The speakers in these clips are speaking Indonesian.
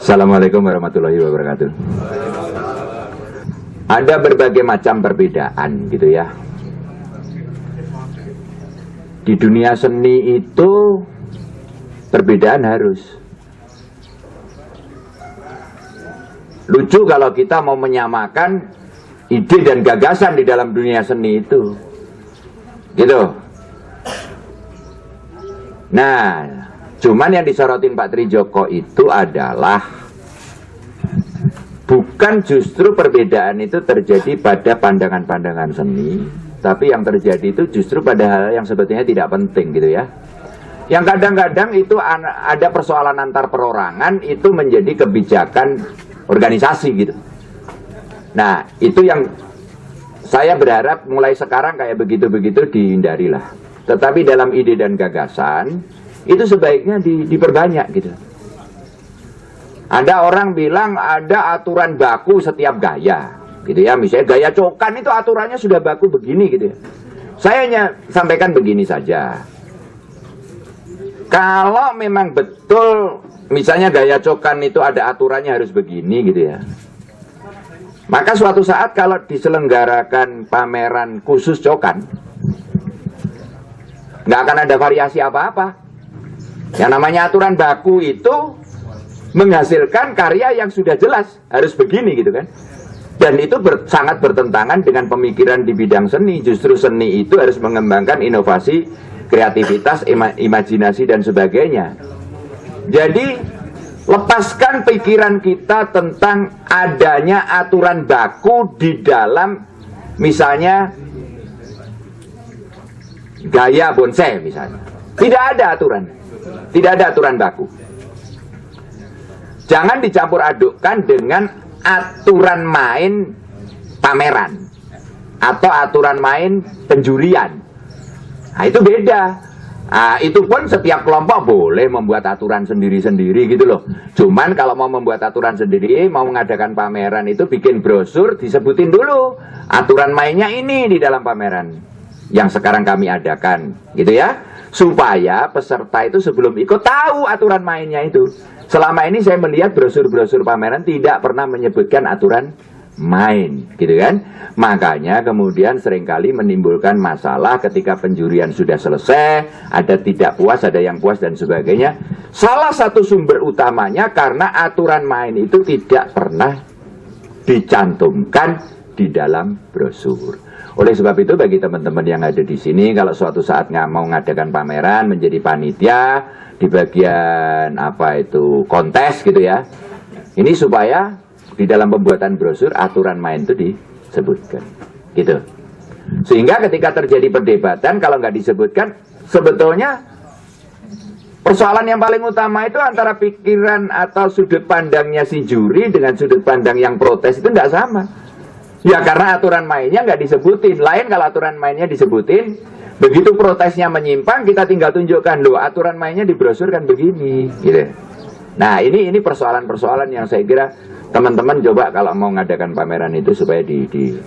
Assalamualaikum warahmatullahi wabarakatuh. Ada berbagai macam perbedaan gitu ya. Di dunia seni itu perbedaan harus. Lucu kalau kita mau menyamakan ide dan gagasan di dalam dunia seni itu. Gitu. Nah, cuman yang disorotin Pak Trijoko itu adalah bukan justru perbedaan itu terjadi pada pandangan-pandangan seni, tapi yang terjadi itu justru pada hal yang sebetulnya tidak penting gitu ya. Yang kadang-kadang itu ada persoalan antar perorangan itu menjadi kebijakan organisasi gitu. Nah, itu yang saya berharap mulai sekarang kayak begitu-begitu dihindarilah. Tetapi dalam ide dan gagasan itu sebaiknya diperbanyak gitu. Ada orang bilang ada aturan baku setiap gaya gitu ya. Misalnya gaya cokan itu aturannya sudah baku begini gitu ya. Saya hanya sampaikan begini saja. Kalau memang betul misalnya gaya cokan itu ada aturannya harus begini gitu ya, maka suatu saat kalau diselenggarakan pameran khusus cokan, nggak akan ada variasi apa-apa. Yang namanya aturan baku itu menghasilkan karya yang sudah jelas harus begini gitu kan. Dan itu sangat bertentangan dengan pemikiran di bidang seni. Justru seni itu harus mengembangkan inovasi, kreativitas, imajinasi dan sebagainya. Jadi lepaskan pikiran kita tentang adanya aturan baku di dalam misalnya gaya bonsai misalnya. Tidak ada aturan. Tidak ada aturan baku. Jangan dicampur adukkan dengan aturan main pameran atau aturan main penjurian. Nah, itu beda. Nah, itu pun setiap kelompok boleh membuat aturan sendiri-sendiri gitu loh. Cuman kalau mau membuat aturan sendiri, mau mengadakan pameran itu bikin brosur, disebutin dulu aturan mainnya ini di dalam pameran yang sekarang kami adakan gitu ya, supaya peserta itu sebelum ikut tahu aturan mainnya itu. Selama ini saya melihat brosur-brosur pameran tidak pernah menyebutkan aturan main gitu kan. Makanya kemudian seringkali menimbulkan masalah ketika penjurian sudah selesai, ada tidak puas, ada yang puas dan sebagainya. Salah satu sumber utamanya karena aturan main itu tidak pernah dicantumkan di dalam brosur. Oleh sebab itu bagi teman-teman yang ada di sini, kalau suatu saat nggak mau mengadakan pameran, menjadi panitia di bagian apa itu kontes gitu ya, ini supaya di dalam pembuatan brosur aturan main itu disebutkan gitu. Sehingga ketika terjadi perdebatan kalau nggak disebutkan, sebetulnya persoalan yang paling utama itu antara pikiran atau sudut pandangnya si juri dengan sudut pandang yang protes itu nggak sama. Ya karena aturan mainnya nggak disebutin. Lain kalau aturan mainnya disebutin, begitu protesnya menyimpang kita tinggal tunjukkan loh gitu, mainnya di brosur kan begini gitu. Nah ini persoalan-persoalan yang saya kira teman-teman coba kalau mau ngadakan pameran itu supaya gitu,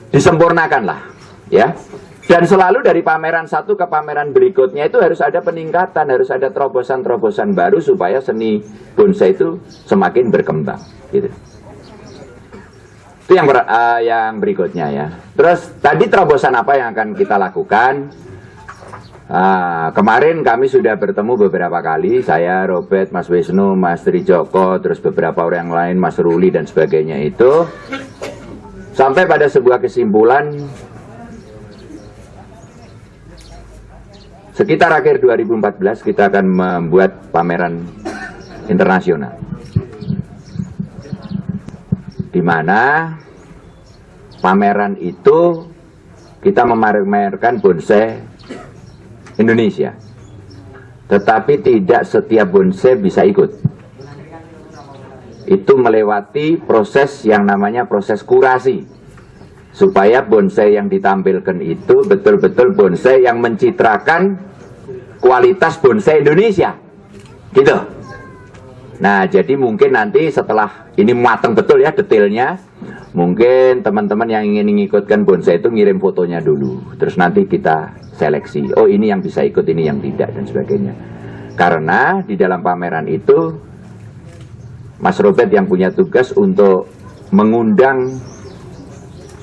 disempurnakan lah ya. Dan selalu dari pameran satu ke pameran berikutnya itu harus ada peningkatan, harus ada terobosan-terobosan baru supaya seni bonsai itu semakin berkembang gitu. Itu yang berikutnya ya. Terus tadi terobosan apa yang akan kita lakukan? Kemarin kami sudah bertemu beberapa kali, saya, Robert, Mas Wisnu, Mas Trijoko, terus beberapa orang lain, Mas Ruli dan sebagainya itu, sampai pada sebuah kesimpulan sekitar akhir 2014 kita akan membuat pameran internasional, di mana pameran itu kita memamerkan bonsai Indonesia, tetapi tidak setiap bonsai bisa ikut. Itu melewati proses yang namanya proses kurasi, supaya bonsai yang ditampilkan itu betul-betul bonsai yang mencitrakan kualitas bonsai Indonesia gitu. Nah jadi mungkin nanti setelah ini matang betul ya detailnya, mungkin teman-teman yang ingin mengikutkan bonsai itu ngirim fotonya dulu, terus nanti kita seleksi, oh ini yang bisa ikut, ini yang tidak dan sebagainya. Karena di dalam pameran itu Mas Robert yang punya tugas untuk mengundang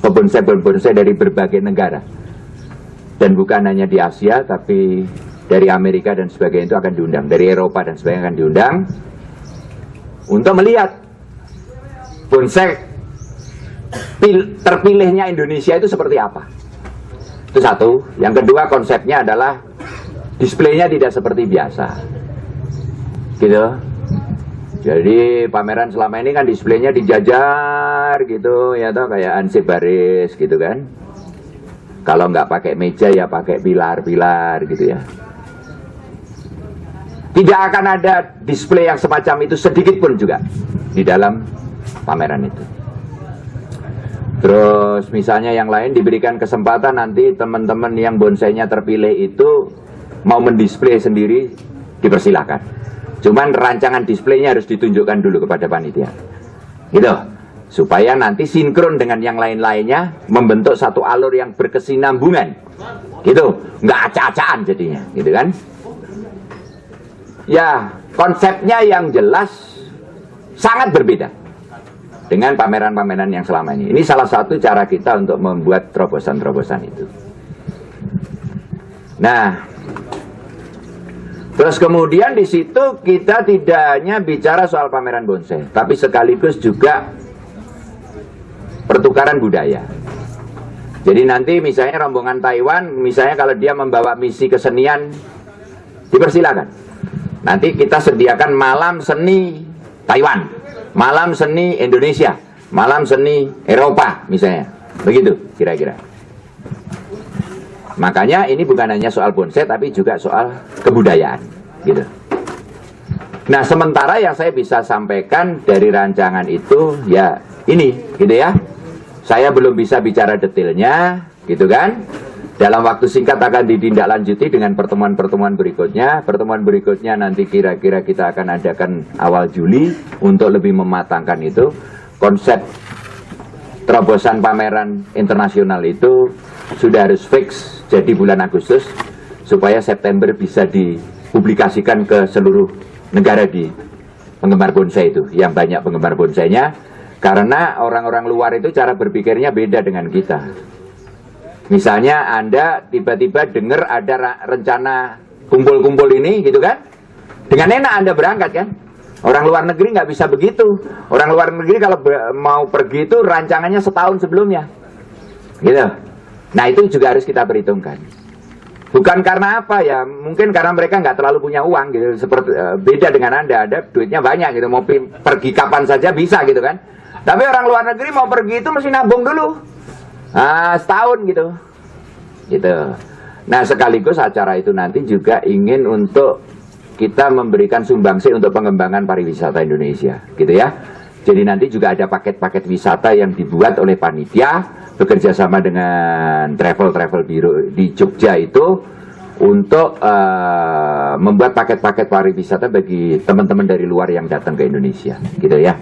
pebonsai-pebonsai dari berbagai negara. Dan bukan hanya di Asia, tapi dari Amerika dan sebagainya itu akan diundang. Dari Eropa dan sebagainya akan diundang untuk melihat bonsai terpilihnya Indonesia itu seperti apa. Itu satu. Yang kedua, konsepnya adalah displaynya tidak seperti biasa, gitu. Jadi pameran selama ini kan displaynya dijajar gitu, ya toh, kayak ansip baris gitu kan. Kalau nggak pakai meja ya pakai pilar-pilar gitu ya. Tidak akan ada display yang semacam itu sedikit pun juga di dalam pameran itu. Terus misalnya yang lain diberikan kesempatan nanti teman-teman yang bonsainya terpilih itu mau mendisplay sendiri, dipersilahkan. Cuman rancangan displaynya harus ditunjukkan dulu kepada panitia, gitu, supaya nanti sinkron dengan yang lain-lainnya, membentuk satu alur yang berkesinambungan, gitu, nggak acak-acakan jadinya, gitu kan? Ya, konsepnya yang jelas sangat berbeda dengan pameran-pameran yang selama ini. Ini salah satu cara kita untuk membuat terobosan-terobosan itu. Nah, terus kemudian di situ kita tidak hanya bicara soal pameran bonsai, tapi sekaligus juga pertukaran budaya. Jadi nanti misalnya rombongan Taiwan, misalnya kalau dia membawa misi kesenian, dipersilakan. Nanti kita sediakan malam seni Taiwan, malam seni Indonesia, malam seni Eropa misalnya. Begitu kira-kira. Makanya ini bukan hanya soal bonsai, tapi juga soal kebudayaan, gitu. Nah, sementara yang saya bisa sampaikan dari rancangan itu, ya ini, gitu ya. Saya belum bisa bicara detailnya, gitu kan. Dalam waktu singkat akan ditindaklanjuti dengan pertemuan-pertemuan berikutnya. Pertemuan berikutnya nanti kira-kira kita akan adakan awal Juli untuk lebih mematangkan itu. Konsep terobosan pameran internasional itu sudah harus fix jadi bulan Agustus, supaya September bisa dipublikasikan ke seluruh negara di penggemar bonsai itu, yang banyak penggemar bonsainya. Karena orang-orang luar itu cara berpikirnya beda dengan kita. Misalnya Anda tiba-tiba dengar ada rencana kumpul-kumpul ini gitu kan, dengan enak Anda berangkat kan. Orang luar negeri nggak bisa begitu. Orang luar negeri kalau mau pergi itu rancangannya setahun sebelumnya, gitu. Nah, itu juga harus kita perhitungkan. Bukan karena apa ya, mungkin karena mereka nggak terlalu punya uang gitu. Seperti beda dengan Anda, ada duitnya banyak gitu, mau pergi kapan saja bisa gitu kan. Tapi orang luar negeri mau pergi itu mesti nabung dulu, setahun gitu, gitu. Nah, sekaligus acara itu nanti juga ingin untuk kita memberikan sumbangsi untuk pengembangan pariwisata Indonesia, gitu ya. Jadi nanti juga ada paket-paket wisata yang dibuat oleh panitia bekerja sama dengan travel bureau di Jogja itu untuk membuat paket-paket pariwisata bagi teman-teman dari luar yang datang ke Indonesia, gitu ya.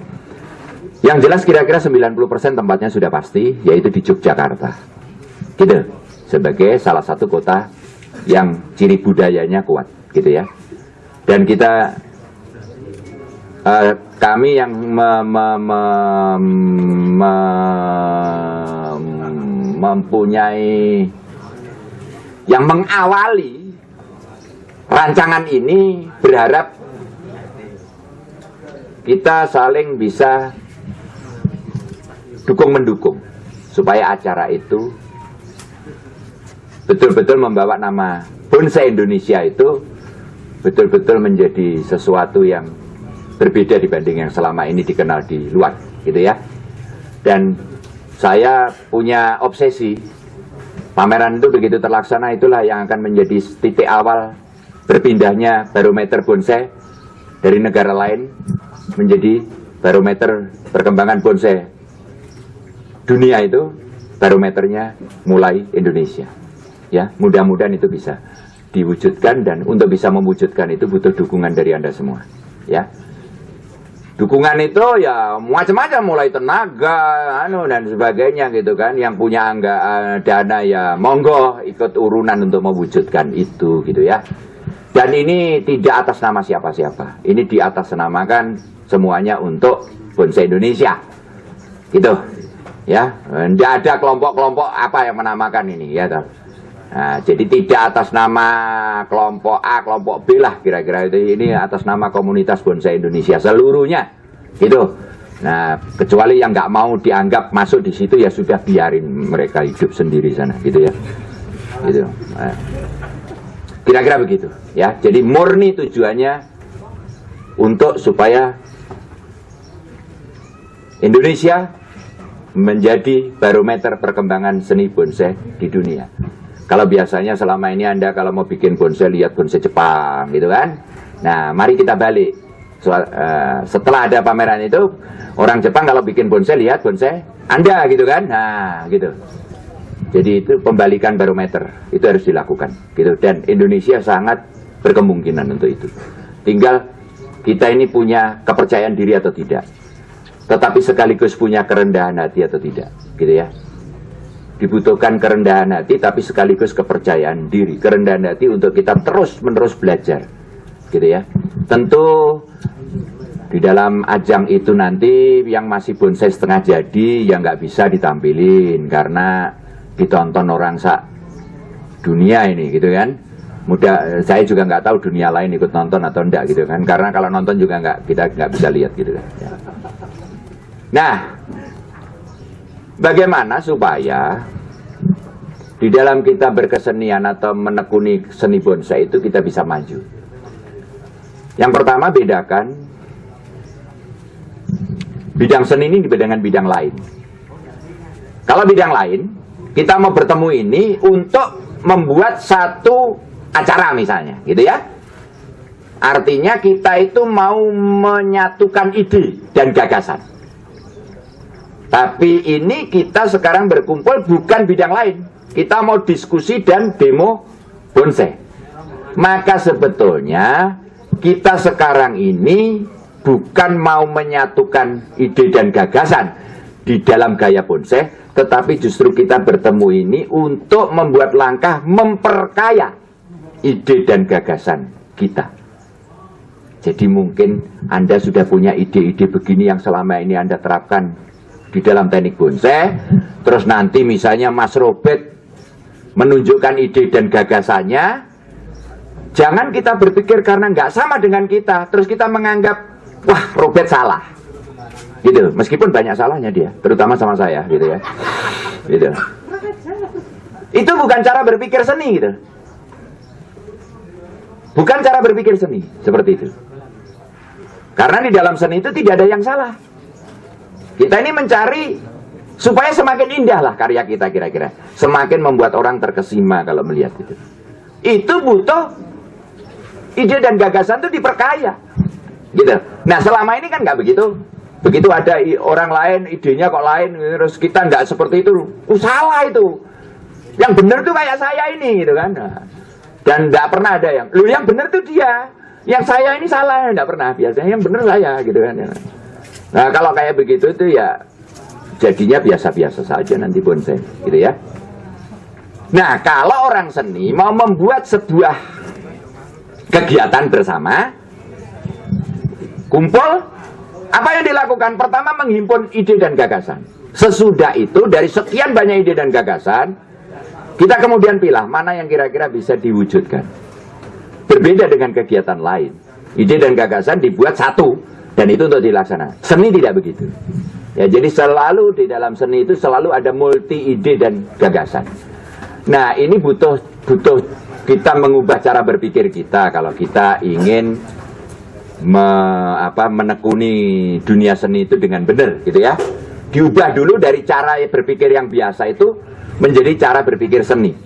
Yang jelas kira-kira 90% tempatnya sudah pasti, yaitu di Yogyakarta, gitu, sebagai salah satu kota yang ciri budayanya kuat, gitu ya. Dan kita kami yang mempunyai, yang mengawali rancangan ini, berharap kita saling bisa dukung-mendukung supaya acara itu betul-betul membawa nama bonsai Indonesia itu betul-betul menjadi sesuatu yang berbeda dibanding yang selama ini dikenal di luar, gitu ya. Dan saya punya obsesi, pameran itu begitu terlaksana itulah yang akan menjadi titik awal berpindahnya barometer bonsai dari negara lain menjadi barometer perkembangan bonsai dunia. Itu barometernya mulai Indonesia, ya. Mudah-mudahan itu bisa diwujudkan, dan untuk bisa mewujudkan itu butuh dukungan dari Anda semua, ya. Dukungan itu ya macam-macam, mulai tenaga, dan sebagainya gitu kan. Yang punya dana ya monggo ikut urunan untuk mewujudkan itu, gitu ya. Dan ini tidak atas nama siapa-siapa. Ini di atas namakan semuanya untuk bonsai Indonesia. Gitu. Ya, tidak ada kelompok-kelompok apa yang menamakan ini, ya toh. Nah, jadi tidak atas nama kelompok A, kelompok B lah kira-kira itu. Ini atas nama komunitas bonsai Indonesia seluruhnya. Gitu. Nah, kecuali yang nggak mau dianggap masuk di situ, ya sudah, biarin mereka hidup sendiri sana, gitu ya. Gitu. Nah, kira-kira begitu, ya. Jadi murni tujuannya untuk supaya Indonesia menjadi barometer perkembangan seni bonsai di dunia. Kalau biasanya selama ini Anda kalau mau bikin bonsai, lihat bonsai Jepang, gitu kan. Nah, mari kita balik. Setelah ada pameran itu, orang Jepang kalau bikin bonsai, lihat bonsai Anda, gitu kan. Nah, gitu. Jadi itu pembalikan barometer, itu harus dilakukan, gitu. Dan Indonesia sangat berkemungkinan untuk itu. Tinggal kita ini punya kepercayaan diri atau tidak, tetapi sekaligus punya kerendahan hati atau tidak, gitu ya. Dibutuhkan kerendahan hati, tapi sekaligus kepercayaan diri. Kerendahan hati untuk kita terus-menerus belajar, gitu ya. Tentu di dalam ajang itu nanti yang masih bonsai setengah jadi, yang nggak bisa ditampilin karena ditonton orang dunia ini, gitu kan. Saya juga nggak tahu dunia lain ikut nonton atau enggak, gitu kan. Karena kalau nonton juga kita nggak bisa lihat, gitu kan. Ya. Nah, bagaimana supaya di dalam kita berkesenian atau menekuni seni bonsai itu kita bisa maju? Yang pertama, bedakan bidang seni ini dengan bidang lain. Kalau bidang lain, kita mau bertemu ini untuk membuat satu acara misalnya, gitu ya. Artinya kita itu mau menyatukan ide dan gagasan. Tapi ini kita sekarang berkumpul bukan bidang lain. Kita mau diskusi dan demo bonsai. Maka sebetulnya kita sekarang ini bukan mau menyatukan ide dan gagasan di dalam gaya bonsai, tetapi justru kita bertemu ini untuk membuat langkah memperkaya ide dan gagasan kita. Jadi mungkin Anda sudah punya ide-ide begini yang selama ini Anda terapkan di dalam teknik bonsai, terus nanti misalnya Mas Robert menunjukkan ide dan gagasannya, jangan kita berpikir karena nggak sama dengan kita, terus kita menganggap, wah Robert salah, gitu. Meskipun banyak salahnya dia, terutama sama saya, gitu ya. Gitu. Itu bukan cara berpikir seni, gitu. Bukan cara berpikir seni, seperti itu. Karena di dalam seni itu tidak ada yang salah. Kita ini mencari supaya semakin indah lah karya kita, kira-kira. Semakin membuat orang terkesima kalau melihat itu. Itu butuh ide dan gagasan itu diperkaya, gitu. Nah selama ini kan nggak begitu. Begitu ada orang lain idenya kok lain, terus kita nggak seperti itu. Salah itu. Yang benar tuh kayak saya ini, gitu kan. Dan nggak pernah ada yang benar tuh dia. Yang saya ini salah, nggak pernah. Biasanya yang benar saya, gitu kan. Nah kalau kayak begitu itu ya jadinya biasa-biasa saja nanti bonsai, gitu ya. Nah kalau orang seni mau membuat sebuah kegiatan bersama, kumpul, apa yang dilakukan? Pertama menghimpun ide dan gagasan. Sesudah itu dari sekian banyak ide dan gagasan, kita kemudian pilih mana yang kira-kira bisa diwujudkan. Berbeda dengan kegiatan lain, ide dan gagasan dibuat satu dan itu untuk dilaksanakan. Seni tidak begitu. Ya, jadi selalu di dalam seni itu selalu ada multi ide dan gagasan. Nah, ini butuh kita mengubah cara berpikir kita kalau kita ingin menekuni dunia seni itu dengan benar, gitu ya. Diubah dulu dari cara berpikir yang biasa itu menjadi cara berpikir seni.